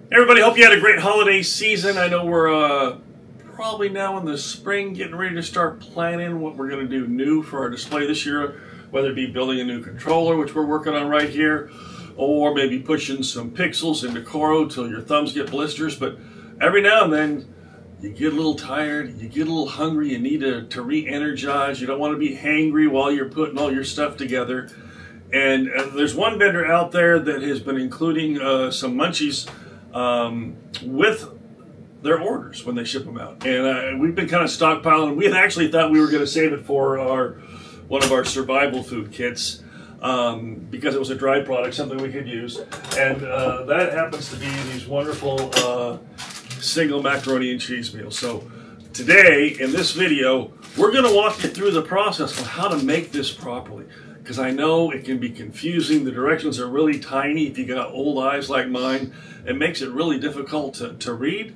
Everybody, hope you had a great holiday season. I know we're probably now in the spring getting ready to start planning what we're going to do new for our display this year, whether it be building a new controller, which we're working on right here, or maybe pushing some pixels into Coro till your thumbs get blisters. But every now and then you get a little tired, you get a little hungry, you need to re-energize. You don't want to be hangry while you're putting all your stuff together. And there's one vendor out there that has been including some munchies with their orders when they ship them out. And we've been kind of stockpiling. We had actually thought we were going to save it for one of our survival food kits because it was a dry product, something we could use. And that happens to be these wonderful single macaroni and cheese meals. So today, in this video, we're going to walk you through the process on how to make this properly. Because I know it can be confusing. The directions are really tiny. If you got old eyes like mine, it makes it really difficult to read.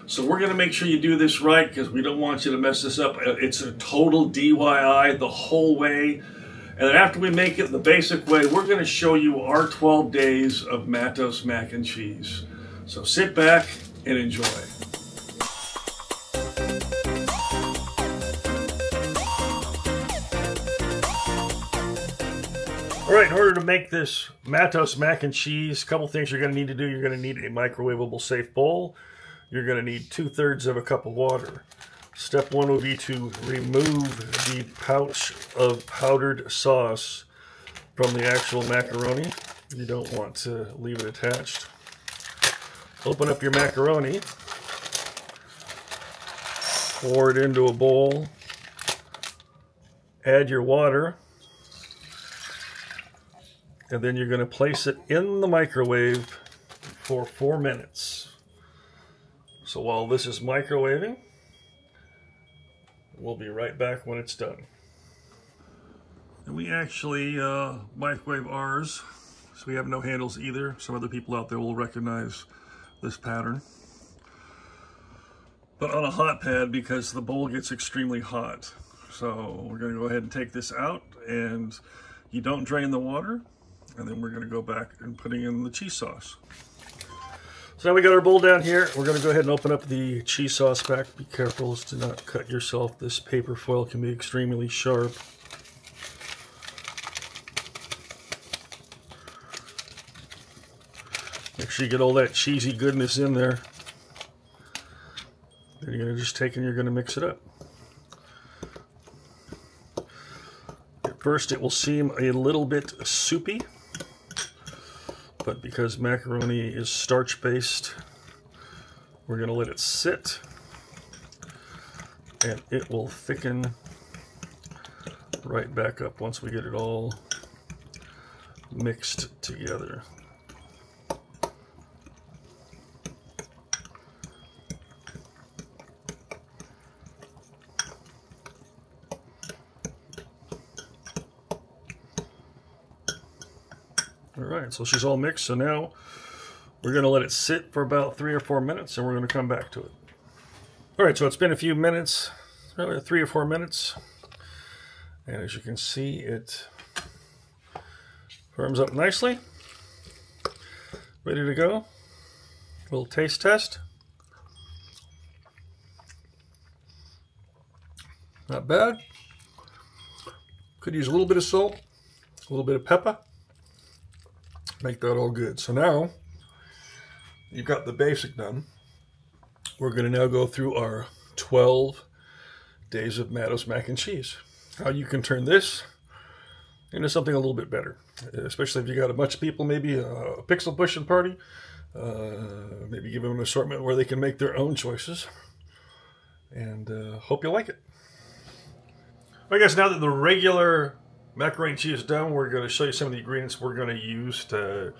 So we're going to make sure you do this right because we don't want you to mess this up. It's a total DYI the whole way. And then after we make it the basic way, we're going to show you our 12 days of Mattos Mac N Cheese. So sit back and enjoy. All right, in order to make this Mattos Mac N Cheese, a couple things you're going to need to do. You're going to need a microwavable safe bowl. You're going to need 2/3 of a cup of water. Step one will be to remove the pouch of powdered sauce from the actual macaroni. You don't want to leave it attached. Open up your macaroni. Pour it into a bowl. Add your water. And then you're going to place it in the microwave for 4 minutes. So while this is microwaving, we'll be right back when it's done. And we actually microwave ours, so we have no handles either. Some other people out there will recognize this pattern. But on a hot pad because the bowl gets extremely hot. So we're going to go ahead and take this out, and you don't drain the water. And then we're going to go back and putting in the cheese sauce. So now we got our bowl down here. We're going to go ahead and open up the cheese sauce pack. Be careful as to not cut yourself. This paper foil can be extremely sharp. Make sure you get all that cheesy goodness in there. Then you're going to just take and you're going to mix it up. At first it will seem a little bit soupy. But because macaroni is starch-based, we're going to let it sit, and it will thicken right back up once we get it all mixed together. Alright, so she's all mixed, so now we're going to let it sit for about 3 or 4 minutes, and we're going to come back to it. Alright, so it's been a few minutes, really 3 or 4 minutes, and as you can see, it firms up nicely. Ready to go. A little taste test. Not bad. Could use a little bit of salt, a little bit of pepper. Make that all good. So now you've got the basic done. We're going to now go through our 12 days of Mattos Mac N Cheese. How you can turn this into something a little bit better, especially if you got a bunch of people, maybe a pixel pushing party. Maybe give them an assortment where they can make their own choices. And hope you like it. I guess now that the regular macaroni and cheese is done, we're going to show you some of the ingredients we're going to use to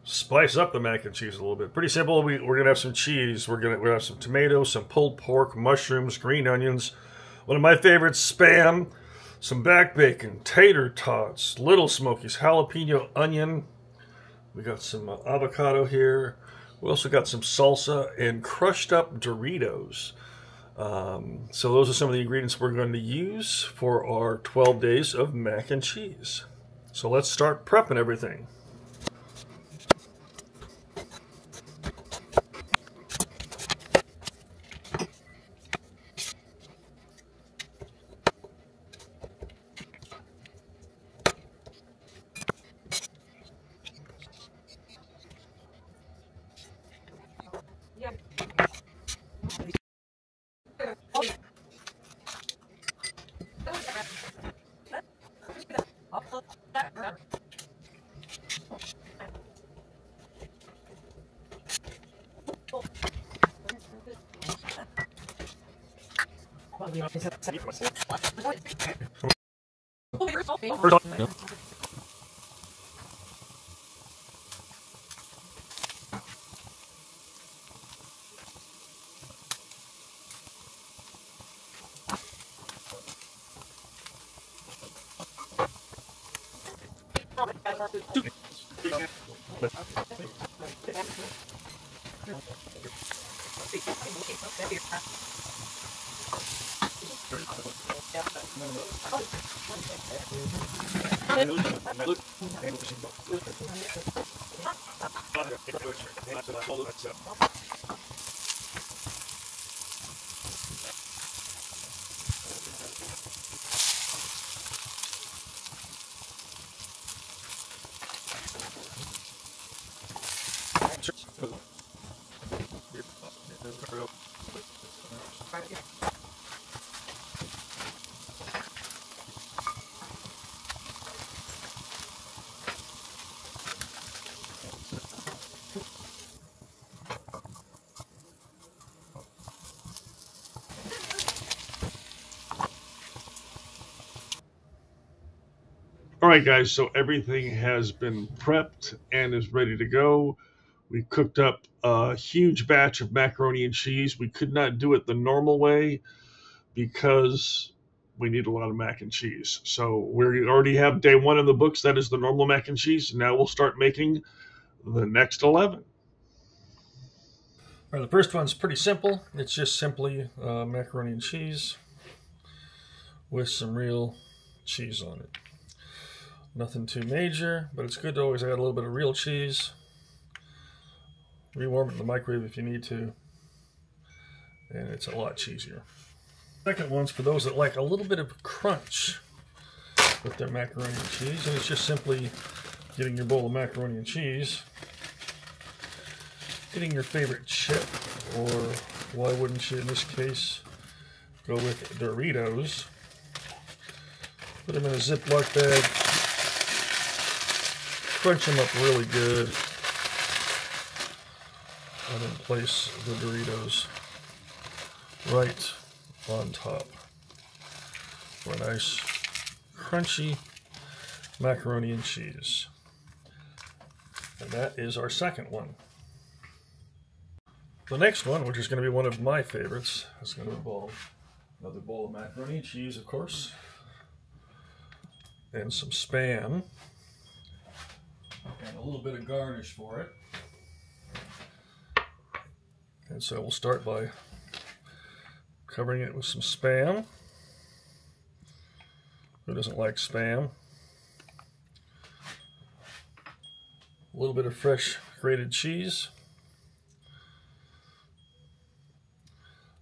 spice up the mac and cheese a little bit. Pretty simple. We're going to have some cheese. We're going to have some tomatoes, some pulled pork, mushrooms, green onions. One of my favorites, Spam. Some back bacon, tater tots, Little Smokies, jalapeno, onion. We got some avocado here. We also got some salsa and crushed up Doritos. So those are some of the ingredients we're going to use for our 12 days of mac and cheese. So let's start prepping everything. All right, guys, so everything has been prepped and is ready to go. We cooked up a huge batch of macaroni and cheese. We could not do it the normal way because we need a lot of mac and cheese. So we already have day one in the books. That is the normal mac and cheese. Now we'll start making the next 11. All right, the first one's pretty simple. It's just simply macaroni and cheese with some real cheese on it. Nothing too major, but it's good to always add a little bit of real cheese. Rewarm it in the microwave if you need to, and it's a lot cheesier. Second one's for those that like a little bit of crunch with their macaroni and cheese, and it's just simply getting your bowl of macaroni and cheese, getting your favorite chip, or why wouldn't you in this case go with Doritos, put them in a Ziploc bag, crunch them up really good, and then place the Doritos right on top for a nice crunchy macaroni and cheese. And that is our second one. The next one, which is going to be one of my favorites, is going to involve another bowl of macaroni and cheese, of course, and some Spam, and a little bit of garnish for it. And so we'll start by covering it with some Spam. Who doesn't like Spam? A little bit of fresh grated cheese,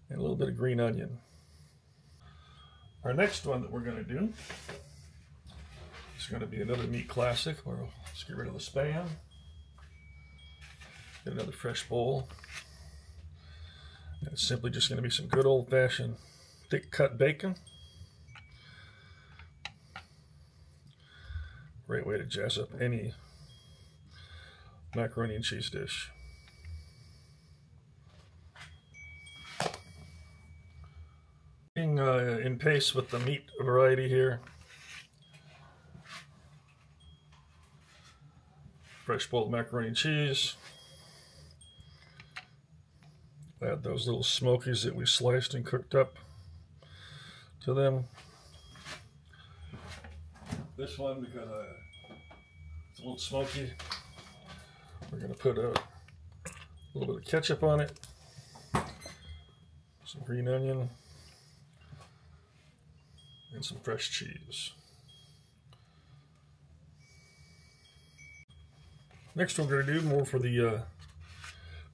and a little bit of green onion. Our next one that we're going to do is going to be another meat classic, where we'll just get rid of the Spam, get another fresh bowl. And it's simply just going to be some good old-fashioned thick cut bacon. Great way to jazz up any macaroni and cheese dish. Being in pace with the meat variety here. Fresh boiled macaroni and cheese. Add those little smokies that we sliced and cooked up to them. This one, because it's a little smoky, we're going to put a little bit of ketchup on it, some green onion, and some fresh cheese. Next, we're going to do more for the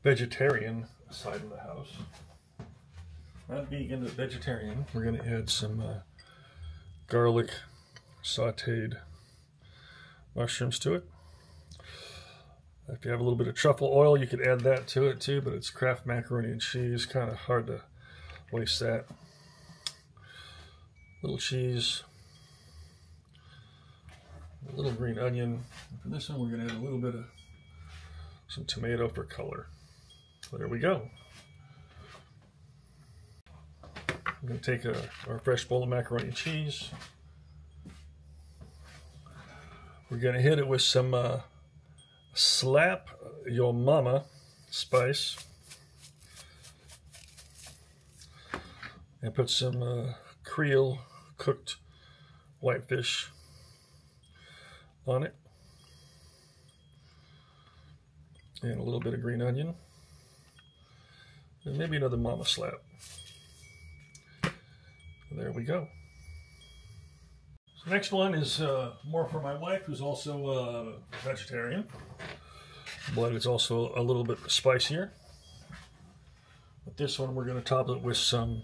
vegetarian side of the house. Not vegan, but vegetarian. We're going to add some garlic sautéed mushrooms to it. If you have a little bit of truffle oil, you could add that to it too, but it's Kraft macaroni and cheese, kind of hard to waste that. Little cheese, a little green onion. For this one, we're going to add a little bit of some tomato for color. So there we go. We're going to take our fresh bowl of macaroni and cheese. We're going to hit it with some Slap Your Mama spice. And put some Creole cooked whitefish on it. And a little bit of green onion. And maybe another mama slap. And there we go. So next one is more for my wife, who's also a vegetarian. But it's also a little bit spicier. But this one we're going to top it with some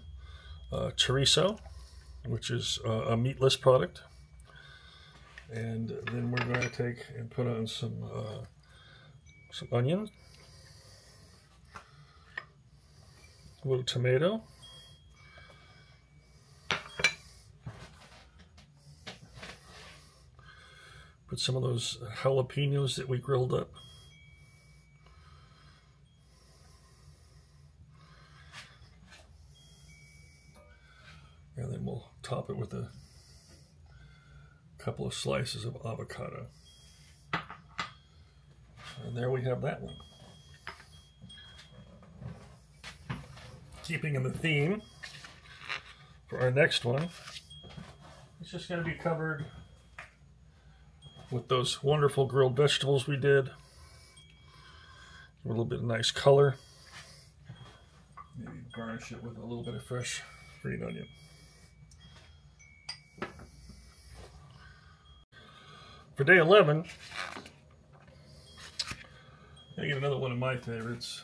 chorizo, which is a meatless product. And then we're going to take and put on some onion, a little tomato, put some of those jalapenos that we grilled up, and then we'll top it with a couple of slices of avocado. And there we have that one. Keeping in the theme for our next one, it's just going to be covered with those wonderful grilled vegetables we did. A little bit of nice color. Maybe garnish it with a little bit of fresh green onion. For day 11, I get another one of my favorites.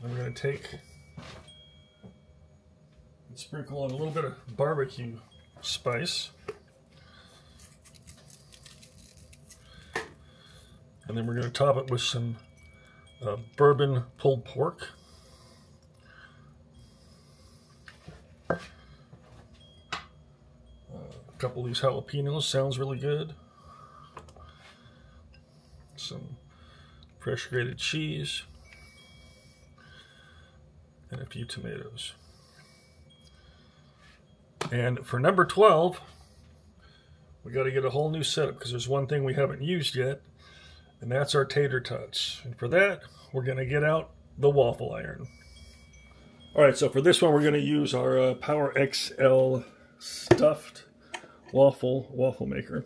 And we're going to take and sprinkle on a little bit of barbecue spice. And then we're going to top it with some bourbon pulled pork. A couple of these jalapenos sounds really good. Some fresh grated cheese. And a few tomatoes. And for number 12, we got to get a whole new setup because there's one thing we haven't used yet, and that's our tater tots. And for that, we're going to get out the waffle iron. All right, so for this one, we're going to use our Power XL stuffed waffle maker.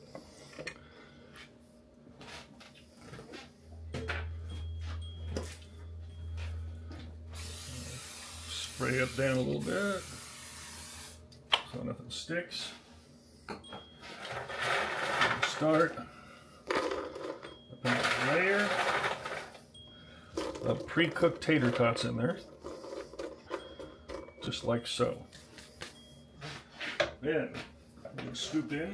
Spray it down a little bit so nothing sticks. Start. Put a layer of pre-cooked tater tots in there, just like so. Then I'm going to scoop in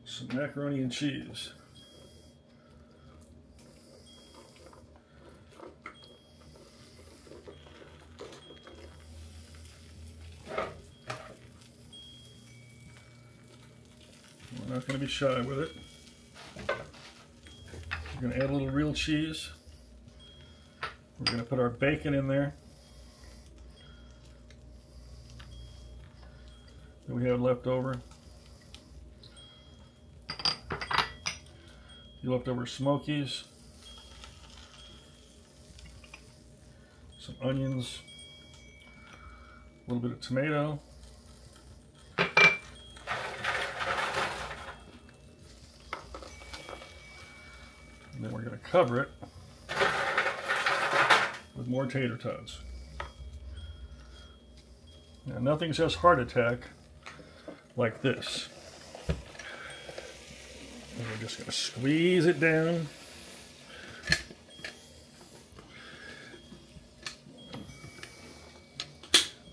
some macaroni and cheese. We're not going to be shy with it. We're going to add a little real cheese. We're going to put our bacon in there that we have left over. The leftover Smokies. Some onions. A little bit of tomato. And then we're going to cover it with more tater tots. Now, nothing says heart attack like this. And we're just going to squeeze it down.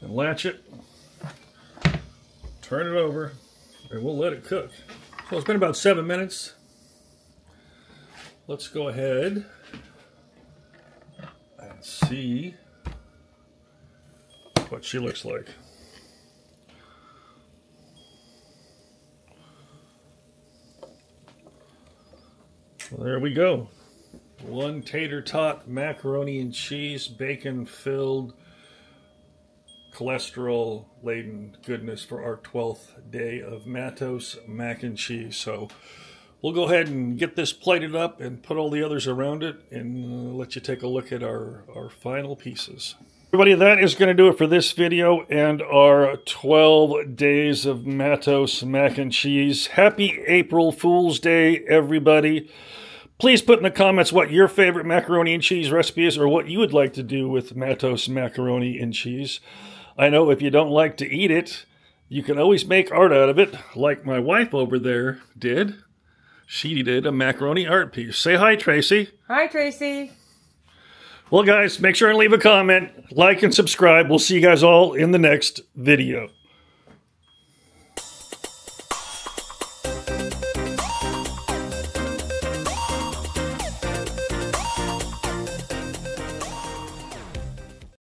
And latch it. Turn it over. And we'll let it cook. So it's been about 7 minutes. Let's go ahead and see what she looks like. Well, there we go. One tater tot macaroni and cheese, bacon filled, cholesterol laden goodness for our 12th day of Mattos Mac N Cheese. So we'll go ahead and get this plated up and put all the others around it and let you take a look at our final pieces. Everybody, that is going to do it for this video and our 12 days of Mattos Mac N Cheese. Happy April Fool's Day, everybody. Please put in the comments what your favorite macaroni and cheese recipe is or what you would like to do with Mattos macaroni and cheese. I know if you don't like to eat it, you can always make art out of it, like my wife over there did. She did a macaroni art piece. Say hi, Tracy. Hi, Tracy. Well, guys, make sure and leave a comment, like, and subscribe. We'll see you guys all in the next video.